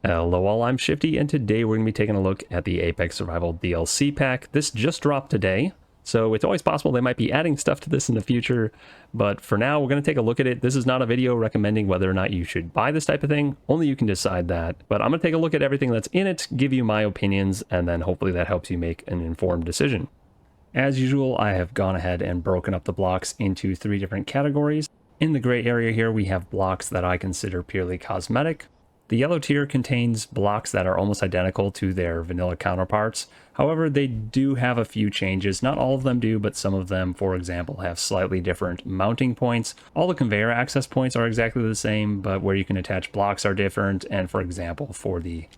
Hello all, I'm Shifty, and today we're going to be taking a look at the Apex Survival DLC pack. This just dropped today, so it's always possible they might be adding stuff to this in the future, but for now we're going to take a look at it. This is not a video recommending whether or not you should buy this type of thing, only you can decide that, but I'm going to take a look at everything that's in it, give you my opinions, and then hopefully that helps you make an informed decision. As usual, I have gone ahead and broken up the blocks into 3 different categories. In the gray area here, we have blocks that I consider purely cosmetic. The yellow tier contains blocks that are almost identical to their vanilla counterparts. However, they do have a few changes. Not all of them do, but some of them, for example, have slightly different mounting points. All the conveyor access points are exactly the same, but where you can attach blocks are different. And for example, for the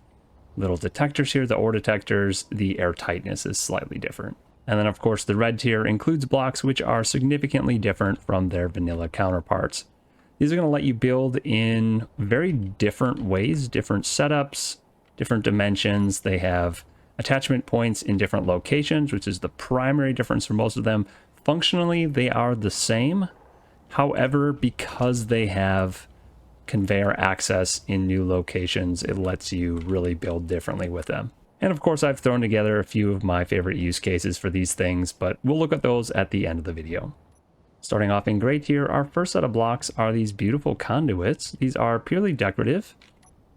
little detectors here, the ore detectors, the air tightness is slightly different. And then of course the red tier includes blocks which are significantly different from their vanilla counterparts. These are going to let you build in very different ways, different setups, different dimensions. They have attachment points in different locations, which is the primary difference for most of them. Functionally, they are the same. However, because they have conveyor access in new locations, it lets you really build differently with them. And of course, I've thrown together a few of my favorite use cases for these things, but we'll look at those at the end of the video. Starting off in gray tier, our first set of blocks are these beautiful conduits. These are purely decorative.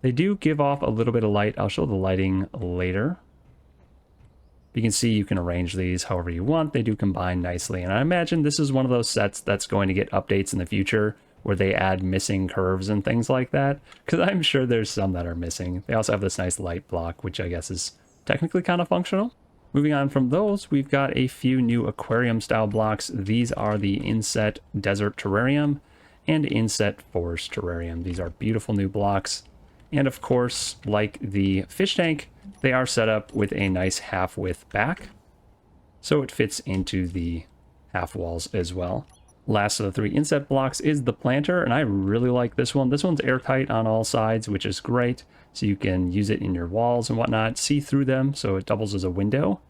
They do give off a little bit of light. I'll show the lighting later. You can see you can arrange these however you want. They do combine nicely. And I imagine this is one of those sets that's going to get updates in the future where they add missing curves and things like that, because I'm sure there's some that are missing. They also have this nice light block, which I guess is technically kind of functional. Moving on from those, we've got a few new aquarium style blocks. These are the Inset Desert Terrarium and Inset Forest Terrarium. These are beautiful new blocks. And of course, like the fish tank, they are set up with a nice half width back, so it fits into the half walls as well. Last of the 3 inset blocks is the planter, and I really like this one. This one's airtight on all sides, which is great. So you can use it in your walls and whatnot, see through them, so it doubles as a window,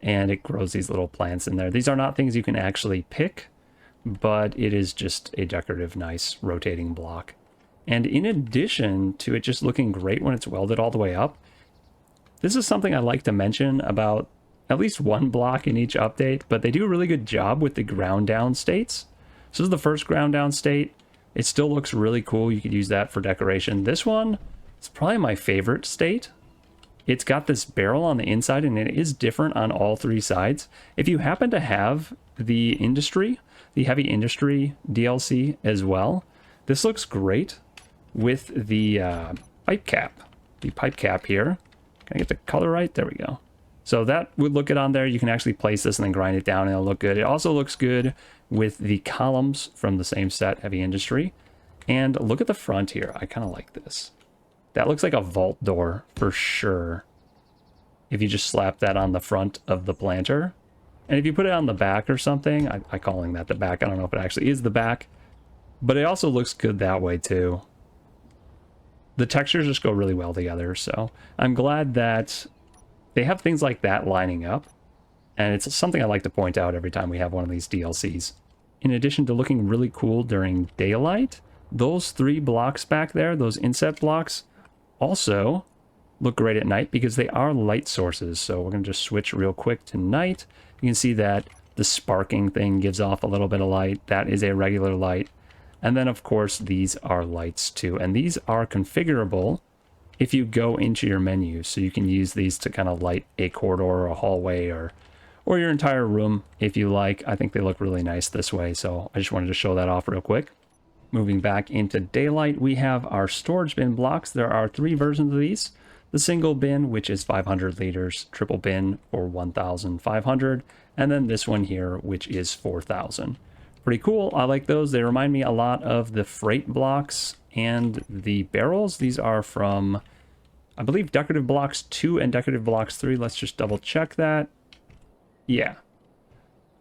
and it grows these little plants in there. These are not things you can actually pick, but it is just a decorative, nice rotating block. And in addition to it just looking great when it's welded all the way up, this is something I like to mention about at least one block in each update, but they do a really good job with the ground down states. So this is the first ground down state. It still looks really cool. You could use that for decoration. This one, it's probably my favorite state. It's got this barrel on the inside, and it is different on all 3 sides. If you happen to have the heavy industry DLC as well, this looks great with the pipe cap. The pipe cap here. Can I get the color right? There we go. So that would look good on there. You can actually place this and then grind it down and it'll look good. It also looks good with the columns from the same set, heavy industry. And look at the front here. I kind of like this. That looks like a vault door for sure. If you just slap that on the front of the planter. And if you put it on the back or something, I'm calling that the back. I don't know if it actually is the back. But it also looks good that way too. The textures just go really well together. So I'm glad that they have things like that lining up. And it's something I like to point out every time we have one of these DLCs. In addition to looking really cool during daylight, those 3 blocks back there, those inset blocks, also look great at night because they are light sources. So we're going to just switch real quick to night. You can see that the sparking thing gives off a little bit of light. That is a regular light. And then of course these are lights too. And these are configurable if you go into your menu. So you can use these to kind of light a corridor or a hallway or your entire room if you like. I think they look really nice this way. So I just wanted to show that off real quick. Moving back into daylight, we have our storage bin blocks. There are 3 versions of these. The single bin, which is 500 liters, triple bin for 1,500, and then this one here, which is 4,000. Pretty cool. I like those. They remind me a lot of the freight blocks and the barrels. These are from, I believe, Decorative Blocks 2 and Decorative Blocks 3. Let's just double check that. Yeah.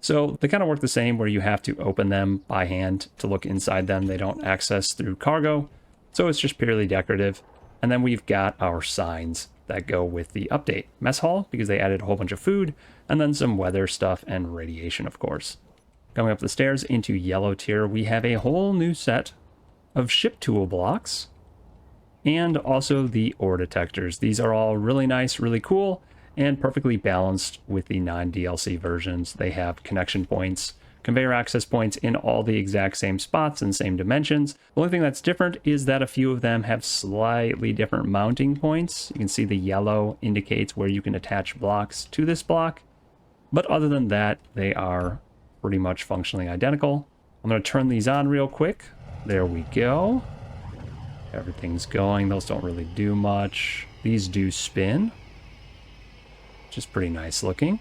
So they kind of work the same where you have to open them by hand to look inside them. They don't access through cargo. So it's just purely decorative. And then we've got our signs that go with the update. Mess hall, because they added a whole bunch of food, and then some weather stuff and radiation, of course. Coming up the stairs into yellow tier, we have a whole new set of ship tool blocks. and also the ore detectors. These are all really nice, really cool, and perfectly balanced with the non-DLC versions. They have connection points, conveyor access points in all the exact same spots and same dimensions. The only thing that's different is that a few of them have slightly different mounting points. You can see the yellow indicates where you can attach blocks to this block. But other than that, they are pretty much functionally identical. I'm going to turn these on real quick. There we go. Everything's going. Those don't really do much. These do spin, which is pretty nice looking.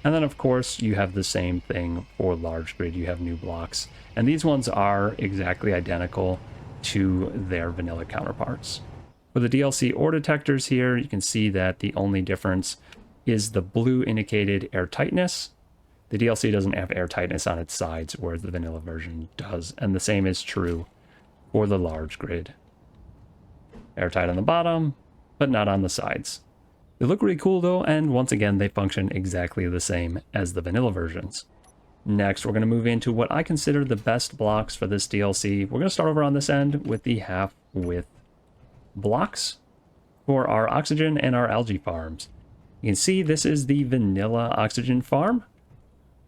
And then, of course, you have the same thing for large grid. You have new blocks. And these ones are exactly identical to their vanilla counterparts. For the DLC ore detectors here, you can see that the only difference is the blue indicated air tightness. The DLC doesn't have air tightness on its sides, whereas the vanilla version does. And the same is true for the large grid. Airtight on the bottom, but not on the sides. They look really cool though, and once again, they function exactly the same as the vanilla versions. Next, we're going to move into what I consider the best blocks for this DLC. We're going to start over on this end with the half-width blocks for our oxygen and our algae farms. You can see this is the vanilla oxygen farm.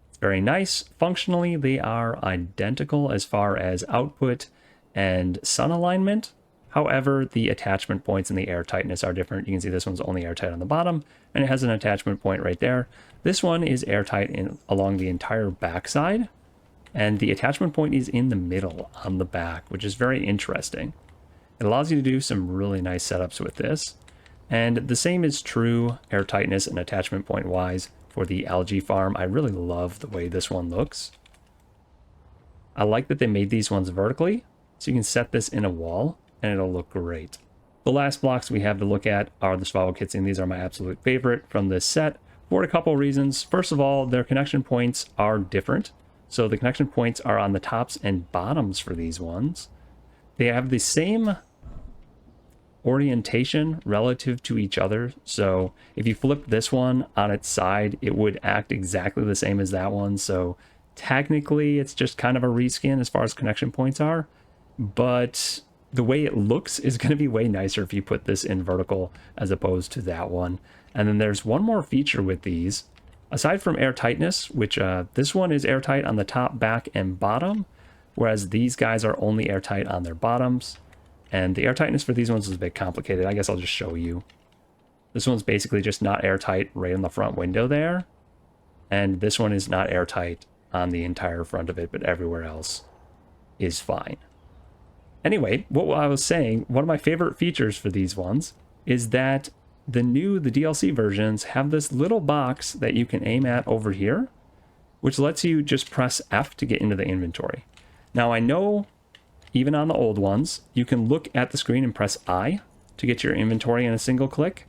It's very nice. Functionally, they are identical as far as output and sun alignment. However, the attachment points and the air tightness are different. You can see this one's only airtight on the bottom, and it has an attachment point right there. This one is airtight along the entire backside, and the attachment point is in the middle on the back, which is very interesting. It allows you to do some really nice setups with this. And the same is true air tightness and attachment point wise for the algae farm. I really love the way this one looks. I like that they made these ones vertically, so you can set this in a wall and it'll look great. The last blocks we have to look at are the survival kits, and these are my absolute favorite from this set for a couple reasons. First of all, their connection points are different. So the connection points are on the tops and bottoms for these ones. They have the same orientation relative to each other. So if you flip this one on its side, it would act exactly the same as that one. So technically it's just kind of a reskin as far as connection points are, but the way it looks is going to be way nicer if you put this in vertical as opposed to that one. And then there's one more feature with these. Aside from air tightness, which this one is airtight on the top, back, and bottom, whereas these guys are only airtight on their bottoms. And the air tightness for these ones is a bit complicated. I guess I'll just show you. This one's basically just not airtight right on the front window there. And this one is not airtight on the entire front of it, but everywhere else is fine. Anyway, what I was saying, one of my favorite features for these ones is that the DLC versions have this little box that you can aim at over here, which lets you just press F to get into the inventory. Now I know even on the old ones, you can look at the screen and press I to get your inventory in a single click,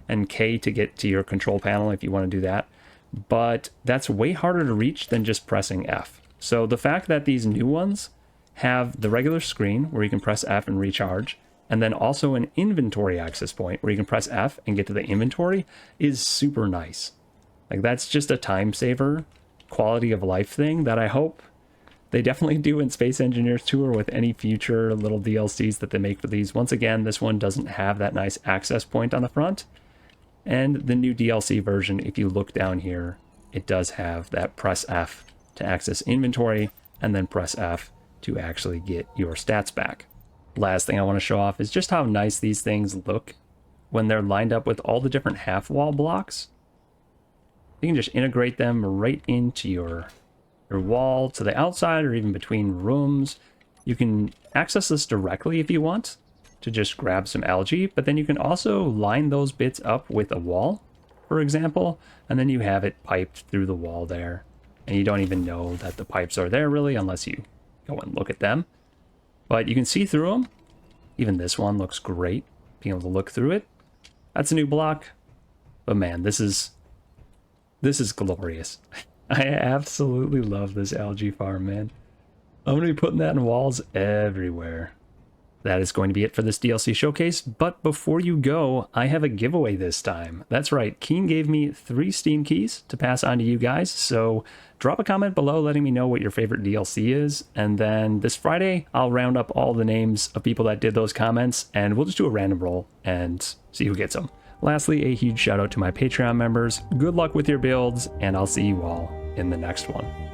and K to get to your control panel if you want to do that. But that's way harder to reach than just pressing F. So the fact that these new ones have the regular screen where you can press F and recharge, and then also an inventory access point where you can press F and get to the inventory is super nice. Like, that's just a time saver, quality of life thing that I hope they definitely do in Space Engineers 2 or with any future little DLCs that they make for these. Once again, this one doesn't have that nice access point on the front. And the new DLC version, if you look down here, it does have that press F to access inventory and then press F to actually get your stats back. Last thing I want to show off is just how nice these things look when they're lined up with all the different half wall blocks. You can just integrate them right into your wall to the outside or even between rooms. You can access this directly if you want to just grab some algae, but then you can also line those bits up with a wall, for example, and then you have it piped through the wall there. And you don't even know that the pipes are there really unless you go and look at them. But you can see through them. Even this one looks great, being able to look through it. That's a new block. But man, this is glorious. I absolutely love this algae farm, man. I'm going to be putting that in walls everywhere. that is going to be it for this DLC showcase. But before you go, I have a giveaway this time. That's right, Keen gave me 3 Steam keys to pass on to you guys, so drop a comment below letting me know what your favorite DLC is, and then this Friday, I'll round up all the names of people that did those comments, and we'll just do a random roll and see who gets them. Lastly, a huge shout out to my Patreon members. Good luck with your builds, and I'll see you all in the next one.